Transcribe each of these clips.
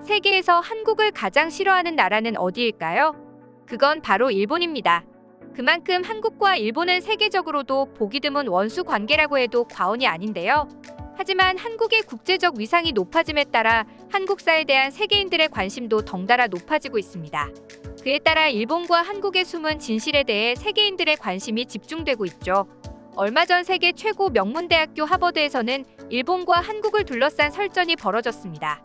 세계에서 한국을 가장 싫어하는 나라는 어디일까요? 그건 바로 일본입니다. 그만큼 한국과 일본은 세계적으로도 보기 드문 원수 관계라고 해도 과언이 아닌데요. 하지만 한국의 국제적 위상이 높아짐에 따라 한국사에 대한 세계인들의 관심도 덩달아 높아지고 있습니다. 그에 따라 일본과 한국의 숨은 진실에 대해 세계인들의 관심이 집중되고 있죠. 얼마 전 세계 최고 명문대학교 하버드에서는 일본과 한국을 둘러싼 설전이 벌어졌습니다.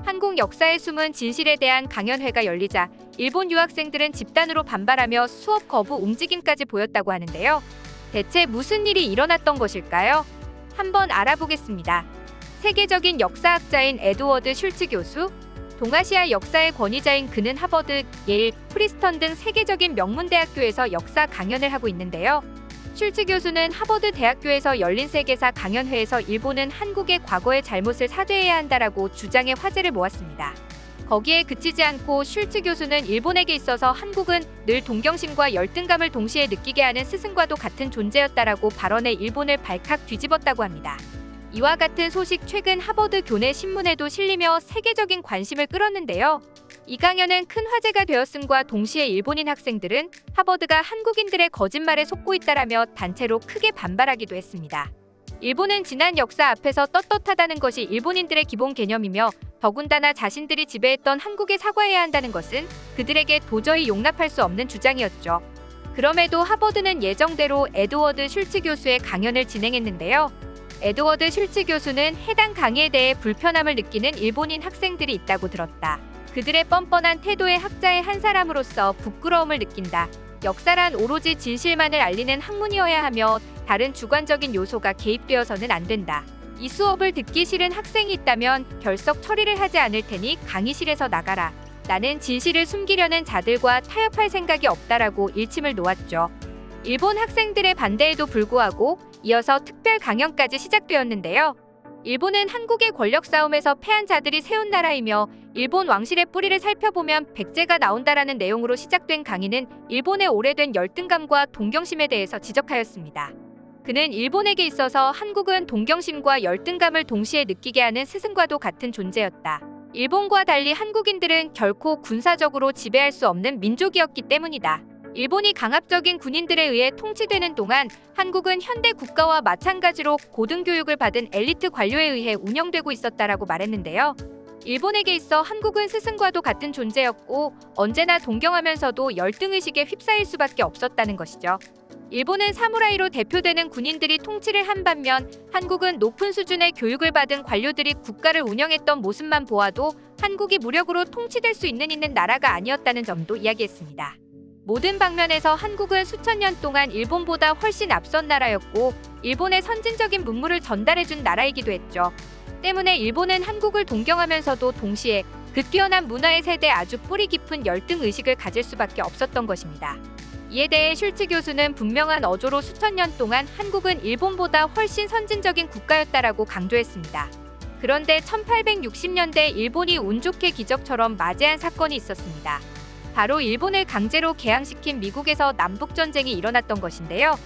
한국 역사의 숨은 진실에 대한 강연회가 열리자 일본 유학생들은 집단으로 반발하며 수업 거부 움직임까지 보였다고 하는데요. 대체 무슨 일이 일어났던 것일까요? 한번 알아보겠습니다. 세계적인 역사학자인 에드워드 슐츠 교수, 동아시아 역사의 권위자인 그는 하버드, 예일, 프리스턴 등 세계적인 명문대학교에서 역사 강연을 하고 있는데요. 슐츠 교수는 하버드 대학교에서 열린 세계사 강연회에서 일본은 한국의 과거의 잘못을 사죄해야 한다라고 주장해 화제를 모았습니다. 거기에 그치지 않고 슐츠 교수는 일본에게 있어서 한국은 늘 동경심과 열등감을 동시에 느끼게 하는 스승과도 같은 존재였다라고 발언해 일본을 발칵 뒤집었다고 합니다. 이와 같은 소식 최근 하버드 교내 신문에도 실리며 세계적인 관심을 끌었는데요. 이 강연은 큰 화제가 되었음과 동시에 일본인 학생들은 하버드가 한국인들의 거짓말에 속고 있다라며 단체로 크게 반발하기도 했습니다. 일본은 지난 역사 앞에서 떳떳하다는 것이 일본인들의 기본 개념이며 더군다나 자신들이 지배했던 한국에 사과해야 한다는 것은 그들에게 도저히 용납할 수 없는 주장이었죠. 그럼에도 하버드는 예정대로 에드워드 슐츠 교수의 강연을 진행했는데요. 에드워드 슐츠 교수는 해당 강의에 대해 불편함을 느끼는 일본인 학생들이 있다고 들었다. 그들의 뻔뻔한 태도에 학자의 한 사람으로서 부끄러움을 느낀다. 역사란 오로지 진실만을 알리는 학문이어야 하며 다른 주관적인 요소가 개입되어서는 안 된다. 이 수업을 듣기 싫은 학생이 있다면 결석 처리를 하지 않을 테니 강의실에서 나가라. 나는 진실을 숨기려는 자들과 타협할 생각이 없다라고 일침을 놓았죠. 일본 학생들의 반대에도 불구하고 이어서 특별 강연까지 시작되었는데요. 일본은 한국의 권력 싸움에서 패한 자들이 세운 나라이며 일본 왕실의 뿌리를 살펴보면 백제가 나온다라는 내용으로 시작된 강의는 일본의 오래된 열등감과 동경심에 대해서 지적하였습니다. 그는 일본에게 있어서 한국은 동경심과 열등감을 동시에 느끼게 하는 스승과도 같은 존재였다. 일본과 달리 한국인들은 결코 군사적으로 지배할 수 없는 민족이었기 때문이다. 일본이 강압적인 군인들에 의해 통치되는 동안 한국은 현대 국가와 마찬가지로 고등교육을 받은 엘리트 관료에 의해 운영되고 있었다라고 말했는데요. 일본에게 있어 한국은 스승과도 같은 존재였고 언제나 동경하면서도 열등의식에 휩싸일 수밖에 없었다는 것이죠. 일본은 사무라이로 대표되는 군인들이 통치를 한 반면 한국은 높은 수준의 교육을 받은 관료들이 국가를 운영했던 모습만 보아도 한국이 무력으로 통치될 수 있는 나라가 아니었다는 점도 이야기했습니다. 모든 방면에서 한국은 수천 년 동안 일본보다 훨씬 앞선 나라였고 일본의 선진적인 문물을 전달해준 나라이기도 했죠. 때문에 일본은 한국을 동경하면서도 동시에 그 뛰어난 문화의 세대에 아주 뿌리 깊은 열등의식을 가질 수밖에 없었던 것입니다. 이에 대해 슐츠 교수는 분명한 어조로 수천 년 동안 한국은 일본보다 훨씬 선진적인 국가였다라고 강조했습니다. 그런데 1860년대 일본이 운 좋게 기적처럼 맞이한 사건이 있었습니다. 바로 일본을 강제로 개항시킨 미국에서 남북전쟁이 일어났던 것인데요.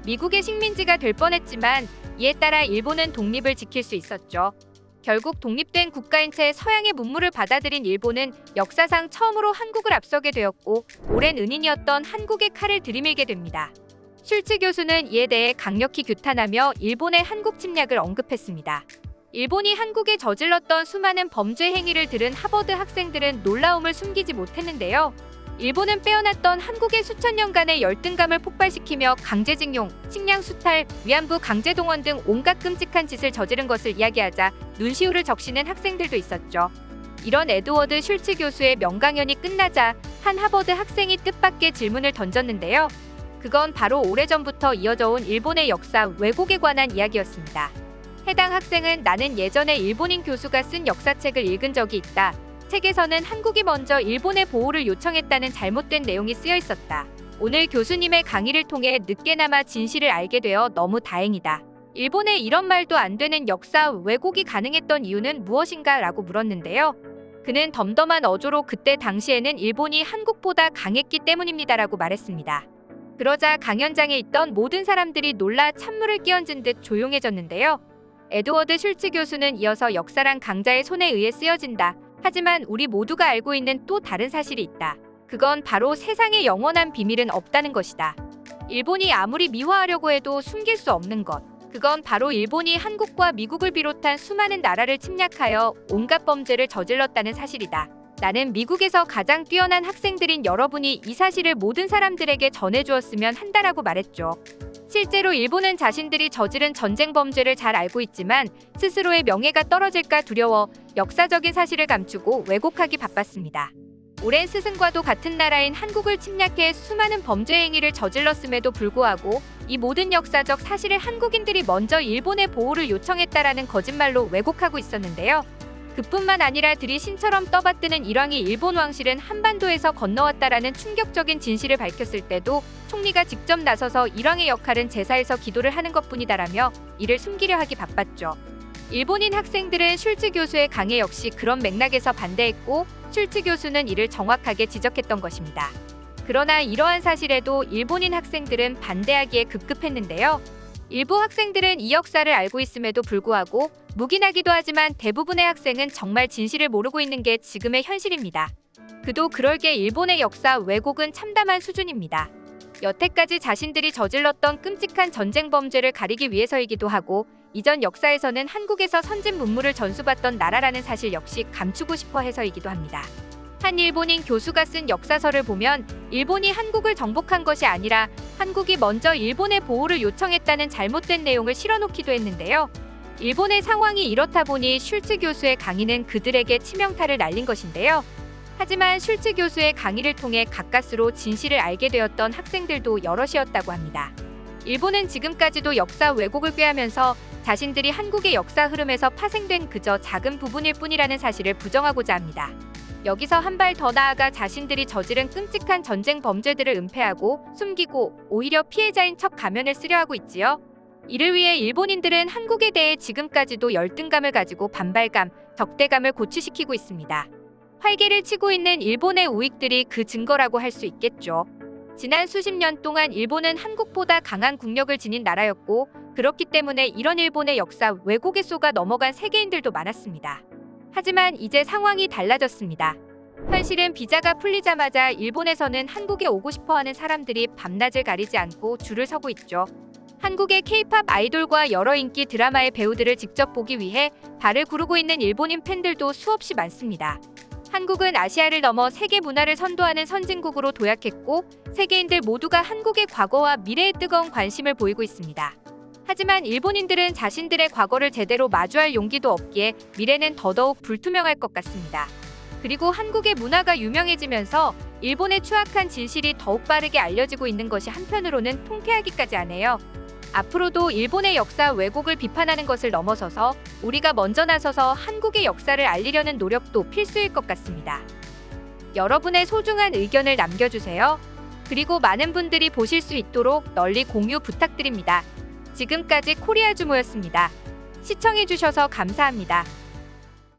미국의 식민지가 될 뻔했지만 이에 따라 일본은 독립을 지킬 수 있었죠. 결국 독립된 국가인 채 서양의 문물을 받아들인 일본은 역사상 처음으로 한국을 앞서게 되었고 오랜 은인이었던 한국의 칼을 들이밀게 됩니다. 슐츠 교수는 이에 대해 강력히 규탄하며 일본의 한국 침략을 언급했습니다. 일본이 한국에 저질렀던 수많은 범죄 행위를 들은 하버드 학생들은 놀라움을 숨기지 못했는데요. 일본은 빼어났던 한국의 수천 년간의 열등감을 폭발시키며 강제징용, 식량 수탈, 위안부 강제동원 등 온갖 끔찍한 짓을 저지른 것을 이야기하자 눈시울을 적시는 학생들도 있었죠. 이런 에드워드 슐츠 교수의 명강연이 끝나자 한 하버드 학생이 뜻밖의 질문을 던졌는데요. 그건 바로 오래전부터 이어져 온 일본의 역사 왜곡에 관한 이야기였습니다. 해당 학생은 나는 예전에 일본인 교수가 쓴 역사책을 읽은 적이 있다. 책에서는 한국이 먼저 일본의 보호를 요청했다는 잘못된 내용이 쓰여 있었다. 오늘 교수님의 강의를 통해 늦게나마 진실을 알게 되어 너무 다행이다. 일본에 이런 말도 안 되는 역사 왜곡이 가능했던 이유는 무엇인가? 라고 물었는데요. 그는 덤덤한 어조로 그때 당시에는 일본이 한국보다 강했기 때문입니다라고 말했습니다. 그러자 강연장에 있던 모든 사람들이 놀라 찬물을 끼얹은 듯 조용해졌는데요. 에드워드 슐츠 교수는 이어서 역사란 강자의 손에 의해 쓰여진다. 하지만 우리 모두가 알고 있는 또 다른 사실이 있다. 그건 바로 세상에 영원한 비밀은 없다는 것이다. 일본이 아무리 미화하려고 해도 숨길 수 없는 것. 그건 바로 일본이 한국과 미국을 비롯한 수많은 나라를 침략하여 온갖 범죄를 저질렀다는 사실이다. 나는 미국에서 가장 뛰어난 학생들인 여러분이 이 사실을 모든 사람들에게 전해주었으면 한다라고 말했죠. 실제로 일본은 자신들이 저지른 전쟁 범죄를 잘 알고 있지만 스스로의 명예가 떨어질까 두려워 역사적인 사실을 감추고 왜곡하기 바빴습니다. 오랜 스승과도 같은 나라인 한국을 침략해 수많은 범죄 행위를 저질렀음에도 불구하고 이 모든 역사적 사실을 한국인들이 먼저 일본의 보호를 요청했다라는 거짓말로 왜곡하고 있었는데요. 그뿐만 아니라 들이 신처럼 떠받드는 일왕이 일본 왕실은 한반도에서 건너왔다라는 충격적인 진실을 밝혔을 때도 총리가 직접 나서서 일왕의 역할은 제사에서 기도를 하는 것뿐이다라며 이를 숨기려 하기 바빴죠. 일본인 학생들은 슐츠 교수의 강해 역시 그런 맥락에서 반대했고 슐츠 교수는 이를 정확하게 지적했던 것입니다. 그러나 이러한 사실에도 일본인 학생들은 반대하기에 급급했는데요. 일부 학생들은 이 역사를 알고 있음에도 불구하고 묵인하기도 하지만 대부분의 학생은 정말 진실을 모르고 있는 게 지금의 현실입니다. 그도 그럴게 일본의 역사 왜곡은 참담한 수준입니다. 여태까지 자신들이 저질렀던 끔찍한 전쟁 범죄를 가리기 위해서이기도 하고 이전 역사에서는 한국에서 선진 문물을 전수받던 나라라는 사실 역시 감추고 싶어 해서이기도 합니다. 한 일본인 교수가 쓴 역사서를 보면 일본이 한국을 정복한 것이 아니라 한국이 먼저 일본의 보호를 요청했다는 잘못된 내용을 실어놓기도 했는데요. 일본의 상황이 이렇다 보니 슐츠 교수의 강의는 그들에게 치명타를 날린 것인데요. 하지만 슐츠 교수의 강의를 통해 가까스로 진실을 알게 되었던 학생들도 여럿이었다고 합니다. 일본은 지금까지도 역사 왜곡을 꾀하면서 자신들이 한국의 역사 흐름에서 파생된 그저 작은 부분일 뿐이라는 사실을 부정하고자 합니다. 여기서 한 발 더 나아가 자신들이 저지른 끔찍한 전쟁 범죄들을 은폐하고 숨기고 오히려 피해자인 척 가면을 쓰려 하고 있지요. 이를 위해 일본인들은 한국에 대해 지금까지도 열등감을 가지고 반발감, 적대감을 고취시키고 있습니다. 활개를 치고 있는 일본의 우익들이 그 증거라고 할 수 있겠죠. 지난 수십 년 동안 일본은 한국보다 강한 국력을 지닌 나라였고 그렇기 때문에 이런 일본의 역사 왜곡에 쏘가 넘어간 세계인들도 많았습니다. 하지만 이제 상황이 달라졌습니다. 현실은 비자가 풀리자마자 일본에서는 한국에 오고 싶어하는 사람들이 밤낮을 가리지 않고 줄을 서고 있죠. 한국의 K-팝 아이돌과 여러 인기 드라마의 배우들을 직접 보기 위해 발을 구르고 있는 일본인 팬들도 수없이 많습니다. 한국은 아시아를 넘어 세계 문화를 선도하는 선진국으로 도약했고 세계인들 모두가 한국의 과거와 미래에 뜨거운 관심을 보이고 있습니다. 하지만 일본인들은 자신들의 과거를 제대로 마주할 용기도 없기에 미래는 더더욱 불투명할 것 같습니다. 그리고 한국의 문화가 유명해지면서 일본의 추악한 진실이 더욱 빠르게 알려지고 있는 것이 한편으로는 통쾌하기까지 하네요. 앞으로도 일본의 역사 왜곡을 비판하는 것을 넘어서서 우리가 먼저 나서서 한국의 역사를 알리려는 노력도 필수일 것 같습니다. 여러분의 소중한 의견을 남겨주세요. 그리고 많은 분들이 보실 수 있도록 널리 공유 부탁드립니다. 지금까지 코리아주모였습니다. 시청해주셔서 감사합니다.